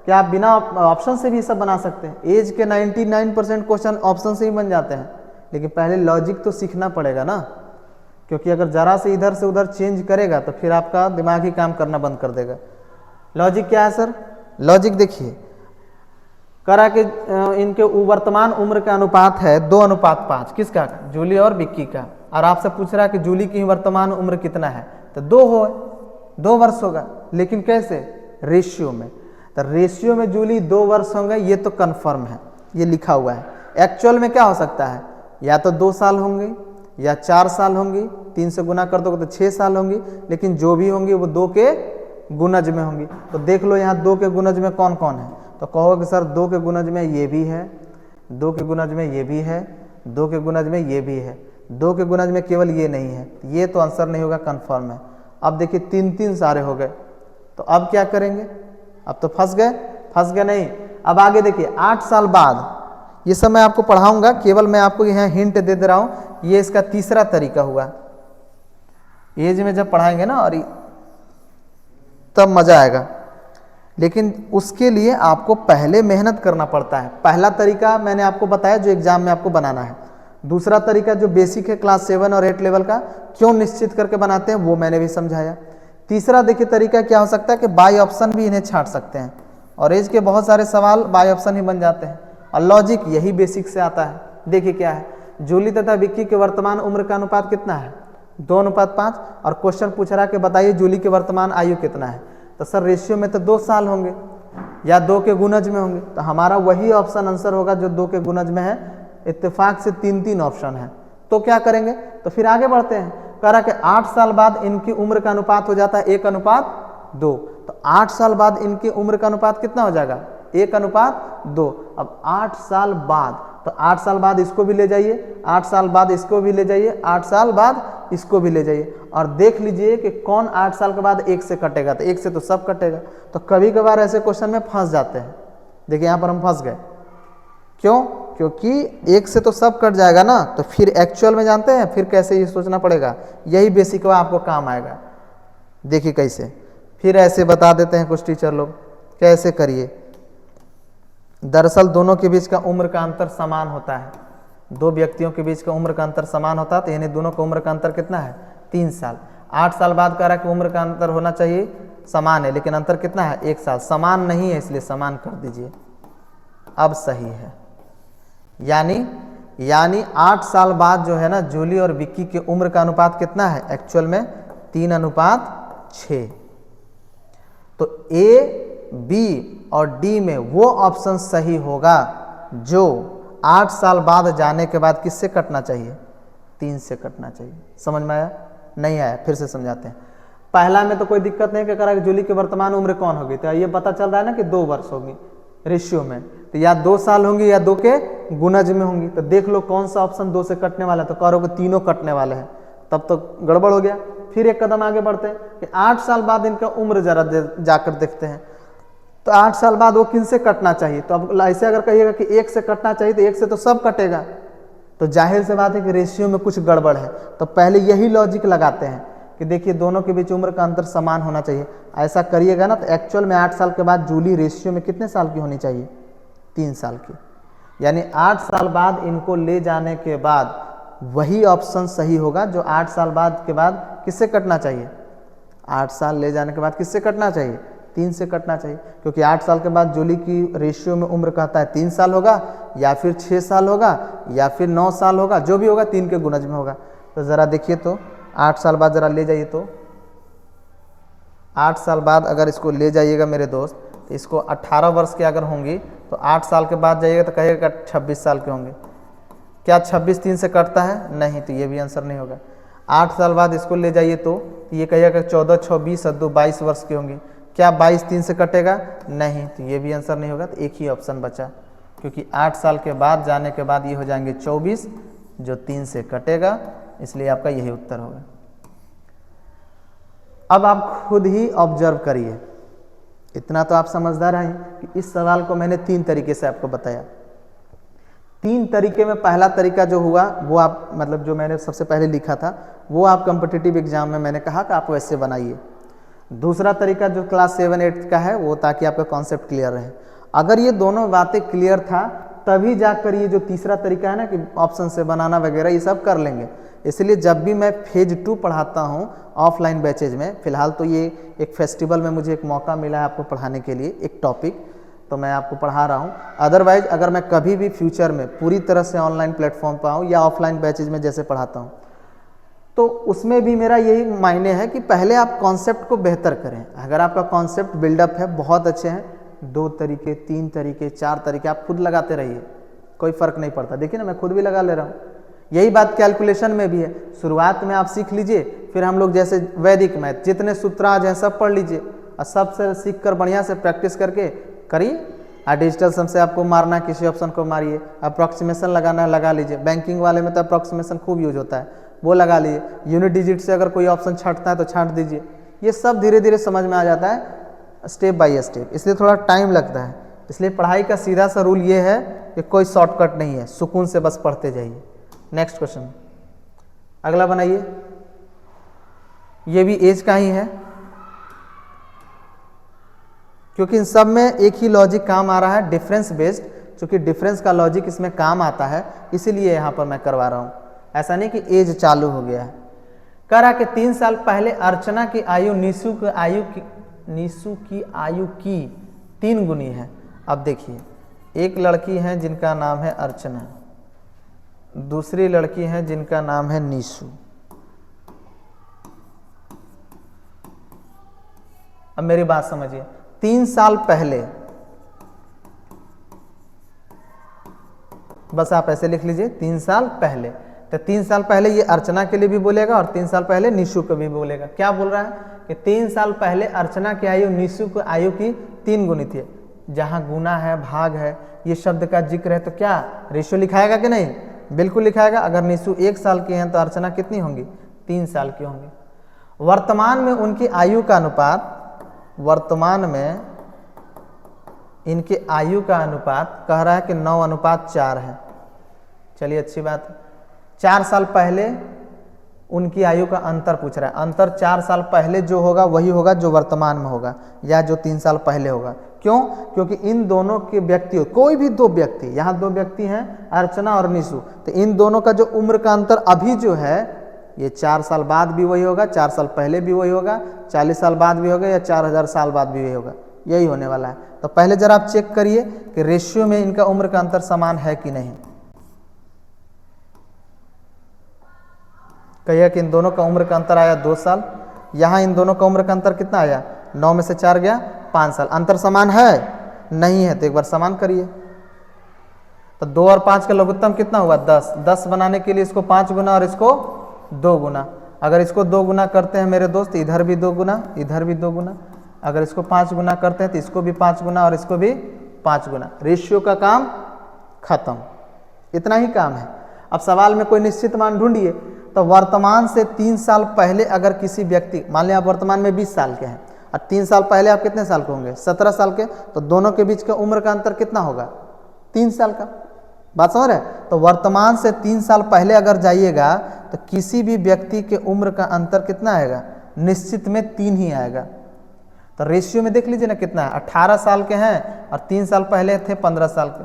Speaker 1: कि आप बिना ऑप्शन से भी सब बना सकते हैं। एज के 99% क्वेश्चन ऑप्शन से ही बन जाते हैं, लेकिन पहले लॉजिक तो सीखना पड़ेगा ना, क्योंकि अगर जरा से इधर से उधर चेंज करेगा तो फिर आपका दिमाग ही काम करना बंद कर देगा। लॉजिक क्या है सर, लॉजिक देखिए करा कि इनके वर्तमान उम्र का अनुपात है 2:5, किसका, जूली और बिक्की का। और आपसे पूछ रहा है कि जूली की वर्तमान उम्र कितना है, तो 2 वर्ष होगा, लेकिन कैसे, रेशियो में। तो रेशियो में जूली 2 वर्ष होंगे, ये तो कन्फर्म है, ये लिखा हुआ है। एक्चुअल में क्या हो सकता है, या तो 2 साल होंगे या 4 साल होंगी, 3 से गुना कर दोगे तो 6 साल होंगी, लेकिन जो भी होंगी वो 2 के गुणज में होंगी। तो देख लो यहाँ 2 के गुणज में कौन कौन है, तो कहोगे सर 2 के गुणज में ये भी है, 2 के गुणज में ये भी है, 2 के गुणज में ये भी है, 2 के गुणज में केवल ये नहीं है, ये तो आंसर नहीं होगा, कन्फर्म है। अब देखिए 3 सारे हो गए, तो अब क्या करेंगे, अब तो फंस गए नहीं। अब आगे देखिए 8 साल बाद, ये सब मैं आपको पढ़ाऊंगा, केवल मैं आपको यहाँ हिंट दे रहा हूँ। ये इसका तीसरा तरीका हुआ, एज में जब पढ़ाएंगे ना और तब मजा आएगा, लेकिन उसके लिए आपको पहले मेहनत करना पड़ता है। पहला तरीका मैंने आपको बताया जो एग्जाम में आपको बनाना है। दूसरा तरीका जो बेसिक है क्लास 7 और 8 लेवल का, क्यों निश्चित करके बनाते हैं वो मैंने भी समझाया। तीसरा देखिए तरीका क्या हो सकता है कि बाय ऑप्शन भी इन्हें छांट सकते हैं, और एज के बहुत सारे सवाल बाय ऑप्शन ही बन जाते हैं, और लॉजिक यही बेसिक से आता है। देखिए क्या है, जूली तथा विक्की के वर्तमान उम्र का अनुपात कितना है, 2:5, और क्वेश्चन पूछ रहा है कि बताइए जूली के वर्तमान आयु कितना है। तो सर रेशियो में तो 2 साल होंगे, या 2 के गुणज में होंगे, तो हमारा वही ऑप्शन आंसर होगा जो 2 के गुणज में है। इत्तेफाक से 3-3 ऑप्शन है, तो क्या करेंगे, तो फिर आगे बढ़ते हैं। कह रहा कि 8 साल बाद इनकी उम्र का अनुपात हो जाता है 1:2, तो 8 साल बाद इनकी उम्र का अनुपात कितना हो जाएगा, 1:2। अब 8 साल बाद, तो 8 साल बाद इसको भी ले जाइए, 8 साल बाद इसको भी ले जाइए, 8 साल बाद इसको भी ले जाइए, और देख लीजिए कि कौन 8 साल के बाद 1 से कटेगा, तो 1 से तो सब कटेगा। तो कभी कभार ऐसे क्वेश्चन में फंस जाते हैं। देखिए यहाँ पर हम फंस गए, क्यों, क्योंकि 1 से तो सब कट जाएगा ना, तो फिर एक्चुअल में जानते हैं फिर कैसे ये सोचना पड़ेगा, यही बेसिक आपको काम आएगा। देखिए कैसे, फिर ऐसे बता देते हैं कुछ टीचर लोग, कैसे करिए। दरअसल दोनों के बीच का उम्र का अंतर समान होता है, 2 व्यक्तियों के बीच का उम्र का अंतर समान होता है, तो यानी दोनों का उम्र का अंतर कितना है, 3 साल। 8 साल बाद कह रहा है कि उम्र का अंतर होना चाहिए समान है, लेकिन अंतर कितना है, 1 साल। समान नहीं है इसलिए समान कर दीजिए, अब सही है। यानी 8 साल बाद जो है ना जूली और विक्की के उम्र का अनुपात कितना है, एक्चुअल में 3:6। तो ए, बी और डी में वो ऑप्शन सही होगा जो 8 साल बाद जाने के बाद किससे कटना चाहिए, 3 से कटना चाहिए। समझ में आया, नहीं आया, फिर से समझाते हैं। पहला में तो कोई दिक्कत नहीं कि करा कि जूली की वर्तमान उम्र कौन होगी, तो ये पता चल रहा है ना कि 2 वर्ष होगी रेशियो में, तो या 2 साल होंगी या 2 के गुणज में होंगी। तो देख लो कौन सा ऑप्शन 2 से कटने वाला है, तो कह कि तीनों कटने वाले हैं, तब तो गड़बड़ हो गया। फिर एक कदम आगे बढ़ते हैं कि 8 साल बाद इनका उम्र जरा जाकर देखते हैं, तो 8 साल बाद वो किन से कटना चाहिए। तो अब ऐसे अगर कहिएगा कि 1 से कटना चाहिए, तो 1 से तो सब कटेगा, तो जाहिर से बात है कि रेशियो में कुछ गड़बड़ है। तो पहले यही लॉजिक लगाते हैं कि देखिए दोनों के बीच उम्र का अंतर समान होना चाहिए। ऐसा करिएगा ना, तो एक्चुअल में 8 साल के बाद जूली रेशियो में कितने साल की होनी चाहिए, 3 साल की। यानी 8 साल बाद इनको ले जाने के बाद वही ऑप्शन सही होगा जो 8 साल बाद के बाद किससे कटना चाहिए, 8 साल ले जाने के बाद किससे कटना चाहिए, 3 से कटना चाहिए। क्योंकि 8 साल के बाद जूली की रेशियो में उम्र कहता है 3 साल होगा, या फिर 6 साल होगा, या फिर 9 साल होगा, जो भी होगा 3 के गुणज में होगा। तो ज़रा देखिए, तो 8 साल बाद ज़रा ले जाइए, तो 8 साल बाद अगर इसको ले जाइएगा मेरे दोस्त, तो इसको 18 वर्ष के अगर होंगी, तो 8 साल के बाद जाइएगा तो कहिएगा 26 साल के होंगे। क्या 26 3 से कटता है, नहीं, तो ये भी आंसर नहीं होगा। 8 साल बाद इसको ले जाइए तो ये कहिएगा 14 6 20 और 2 22 वर्ष के होंगे। क्या 22 3 से कटेगा, नहीं, तो ये भी आंसर नहीं होगा। तो एक ही ऑप्शन बचा, क्योंकि 8 साल के बाद जाने के बाद ये हो जाएंगे 24, जो 3 से कटेगा, इसलिए आपका यही उत्तर होगा। अब आप खुद ही ऑब्जर्व करिए, इतना तो आप समझदार हैं कि इस सवाल को मैंने 3 तरीके से आपको बताया। 3 तरीके में पहला तरीका जो हुआ वो आप मतलब जो मैंने सबसे पहले लिखा था वो आप कॉम्पिटिटिव एग्जाम में मैंने कहा कि आप वैसे बनाइए। दूसरा तरीका जो क्लास 7-8 का है वो ताकि आपका कॉन्सेप्ट क्लियर रहे। अगर ये दोनों बातें क्लियर था तभी जाकर ये जो तीसरा तरीका है ना कि ऑप्शन से बनाना वगैरह ये सब कर लेंगे। इसलिए जब भी मैं फेज 2 पढ़ाता हूँ ऑफलाइन बैचेज में, फ़िलहाल तो ये एक फेस्टिवल में मुझे एक मौका मिला है आपको पढ़ाने के लिए एक टॉपिक, तो मैं आपको पढ़ा रहा हूँ। अदरवाइज अगर मैं कभी भी फ्यूचर में पूरी तरह से ऑनलाइन प्लेटफॉर्म पर आऊँ या ऑफलाइन बैचेज में जैसे पढ़ाता हूँ, तो उसमें भी मेरा यही मायने है कि पहले आप कॉन्सेप्ट को बेहतर करें। अगर आपका कॉन्सेप्ट बिल्डअप है, बहुत अच्छे हैं, 2 तरीके 3 तरीके 4 तरीके आप खुद लगाते रहिए, कोई फ़र्क नहीं पड़ता। देखिए ना, मैं खुद भी लगा ले रहा हूँ। यही बात कैलकुलेशन में भी है। शुरुआत में आप सीख लीजिए, फिर हम लोग जैसे वैदिक मैथ जितने सूत्राज हैं सब पढ़ लीजिए और सबसे सीख कर बढ़िया से प्रैक्टिस करके करिए। डिजिटल सम से आपको मारना है, किसी ऑप्शन को मारिए। अप्रॉक्सीमेशन लगाना है, लगा लीजिए। बैंकिंग वाले में तो अप्रॉक्सीमेशन खूब यूज होता है, वो लगा लीजिए। यूनिट डिजिट से अगर कोई ऑप्शन छांटता है तो छांट दीजिए। ये सब धीरे धीरे समझ में आ जाता है, स्टेप बाय स्टेप, इसलिए थोड़ा टाइम लगता है। इसलिए पढ़ाई का सीधा सा रूल ये है कि कोई शॉर्टकट नहीं है, सुकून से बस पढ़ते जाइए। नेक्स्ट क्वेश्चन, अगला बनाइए। ये भी एज का ही है, क्योंकि इन सब में एक ही लॉजिक काम आ रहा है, डिफरेंस बेस्ड। क्योंकि डिफरेंस का लॉजिक इसमें काम आता है, इसीलिए यहाँ पर मैं करवा रहा हूँ। ऐसा नहीं कि एज चालू हो गया है। कह रहा कि 3 साल पहले अर्चना की आयु नीसू की आयु की 3 गुनी है। अब देखिए, एक लड़की है जिनका नाम है अर्चना, दूसरी लड़की है जिनका नाम है नीसू। अब मेरी बात समझिए, 3 साल पहले बस आप ऐसे लिख लीजिए 3 साल पहले। तो 3 साल पहले ये अर्चना के लिए भी बोलेगा और 3 साल पहले निशु को भी बोलेगा। क्या बोल रहा है कि 3 साल पहले अर्चना की आयु निशु की आयु की 3 गुनी थी। जहाँ गुना है, भाग है, ये शब्द का जिक्र है, तो क्या रेशियो लिखाएगा कि नहीं? बिल्कुल लिखाएगा। अगर निशु 1 साल की हैं तो अर्चना कितनी होंगी? 3 साल की होंगी। वर्तमान में उनकी आयु का अनुपात, वर्तमान में इनके आयु का अनुपात कह रहा है कि 9:4 है। चलिए अच्छी बात है। 4 साल पहले उनकी आयु का अंतर पूछ रहा है। अंतर 4 साल पहले जो होगा वही होगा जो वर्तमान में होगा या जो 3 साल पहले होगा। क्यों? क्योंकि इन दोनों के व्यक्ति, कोई भी 2 व्यक्ति, यहाँ 2 व्यक्ति हैं अर्चना और निशु, तो इन दोनों का जो उम्र का अंतर अभी जो है ये 4 साल बाद भी वही होगा, 4 साल पहले भी वही होगा, 40 साल बाद भी होगा या 4000 साल बाद भी वही होगा, यही होने वाला है। तो पहले जरा आप चेक करिए कि रेशियो में इनका उम्र का अंतर समान है कि नहीं। कहिए कि इन दोनों का उम्र का अंतर आया 2 साल। यहाँ इन दोनों का उम्र का अंतर कितना आया? 9 में से 4 गया 5 साल। अंतर समान है? नहीं है। तो एक बार समान करिए। तो 2 और 5 का लघुत्तम कितना हुआ? 10। 10 बनाने के लिए इसको 5 गुना और इसको 2 गुना। अगर इसको 2 गुना करते हैं मेरे दोस्त, इधर भी 2 गुना, इधर भी 2 गुना। अगर इसको 5 गुना करते हैं तो इसको भी 5 गुना और इसको भी 5 गुना। रेशियो का काम खत्म। इतना ही काम है। अब सवाल में कोई निश्चित मान ढूंढिए। तो वर्तमान से 3 साल पहले अगर किसी व्यक्ति, मान लिया आप वर्तमान में 20 साल के हैं और 3 साल पहले आप कितने साल के होंगे? 17 साल के। तो दोनों के बीच का उम्र का अंतर कितना होगा? 3 साल का। बात समझ रहे? तो वर्तमान से 3 साल पहले अगर जाइएगा तो किसी भी व्यक्ति के उम्र का अंतर कितना आएगा? निश्चित में 3 ही आएगा। तो रेशियो में देख लीजिए ना कितना है। 18 साल के हैं और 3 साल पहले थे 15 साल के,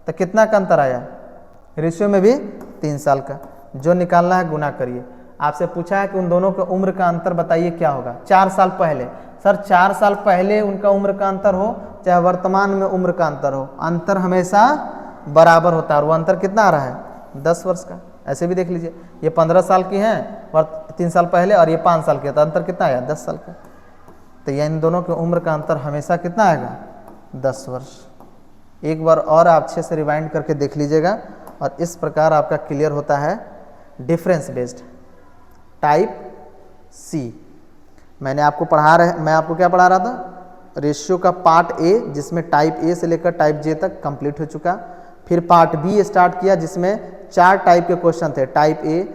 Speaker 1: तो कितना का अंतर आया? रेशियो में भी 3 साल का। जो निकालना है गुना करिए। आपसे पूछा है कि उन दोनों के उम्र का अंतर बताइए क्या होगा। 4 साल पहले, सर 4 साल पहले उनका उम्र का अंतर हो चाहे वर्तमान में उम्र का अंतर हो, अंतर हमेशा बराबर होता है। और वो अंतर कितना आ रहा है? 10 वर्ष का। ऐसे भी देख लीजिए, ये 15 साल की हैं 3 साल पहले और ये 5 साल के, तो अंतर कितना आया? 10 साल का। तो ये इन दोनों के उम्र का अंतर हमेशा कितना आएगा? 10 वर्ष। एक बार और आप अच्छे से रिवाइंड करके देख लीजिएगा और इस प्रकार आपका क्लियर होता है डिफरेंस बेस्ड टाइप सी। मैं आपको क्या पढ़ा रहा था? रेशियो का पार्ट ए, जिसमें टाइप ए से लेकर टाइप जे तक कंप्लीट हो चुका। फिर पार्ट बी स्टार्ट किया जिसमें 4 टाइप के क्वेश्चन थे, टाइप ए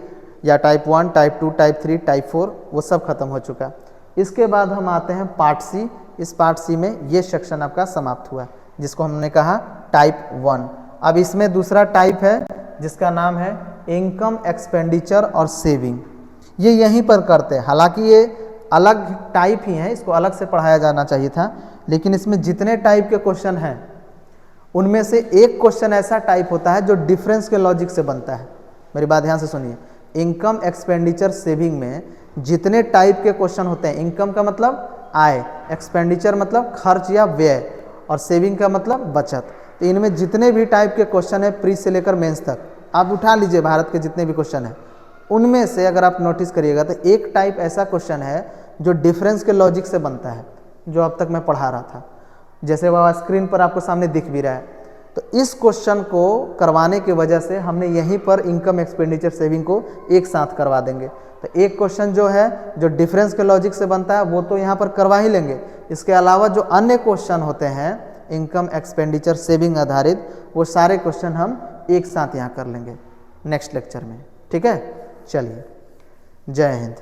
Speaker 1: या टाइप 1, टाइप 2, टाइप 3, टाइप 4, वो सब खत्म हो चुका। इसके बाद हम आते हैं पार्ट सी। इस पार्ट सी में ये सेक्शन आपका समाप्त हुआ जिसको हमने कहा टाइप 1। अब इसमें दूसरा टाइप है जिसका नाम है इनकम एक्सपेंडिचर और सेविंग। ये यहीं पर करते हैं। हालांकि ये अलग टाइप ही है, इसको अलग से पढ़ाया जाना चाहिए था, लेकिन इसमें जितने टाइप के क्वेश्चन हैं उनमें से एक क्वेश्चन ऐसा टाइप होता है जो डिफरेंस के लॉजिक से बनता है। मेरी बात ध्यान से सुनिए। इनकम एक्सपेंडिचर सेविंग में जितने टाइप के क्वेश्चन होते हैं, इनकम का मतलब आय, एक्सपेंडिचर मतलब खर्च या व्यय, और सेविंग का मतलब बचत, तो इनमें जितने भी टाइप के क्वेश्चन है प्री से लेकर मेंस तक आप उठा लीजिए। भारत के जितने भी क्वेश्चन हैं उनमें से अगर आप नोटिस करिएगा तो एक टाइप ऐसा क्वेश्चन है जो डिफरेंस के लॉजिक से बनता है, जो अब तक मैं पढ़ा रहा था, जैसे वह स्क्रीन पर आपको सामने दिख भी रहा है। तो इस क्वेश्चन को करवाने की वजह से हमने यहीं पर इनकम एक्सपेंडिचर सेविंग को एक साथ करवा देंगे। तो एक क्वेश्चन जो है जो डिफरेंस के लॉजिक से बनता है वो तो यहाँ पर करवा ही लेंगे। इसके अलावा जो अन्य क्वेश्चन होते हैं इनकम एक्सपेंडिचर सेविंग आधारित, वो सारे क्वेश्चन हम एक साथ यहाँ कर लेंगे नेक्स्ट लेक्चर में। ठीक है, चलिए, जय हिंद।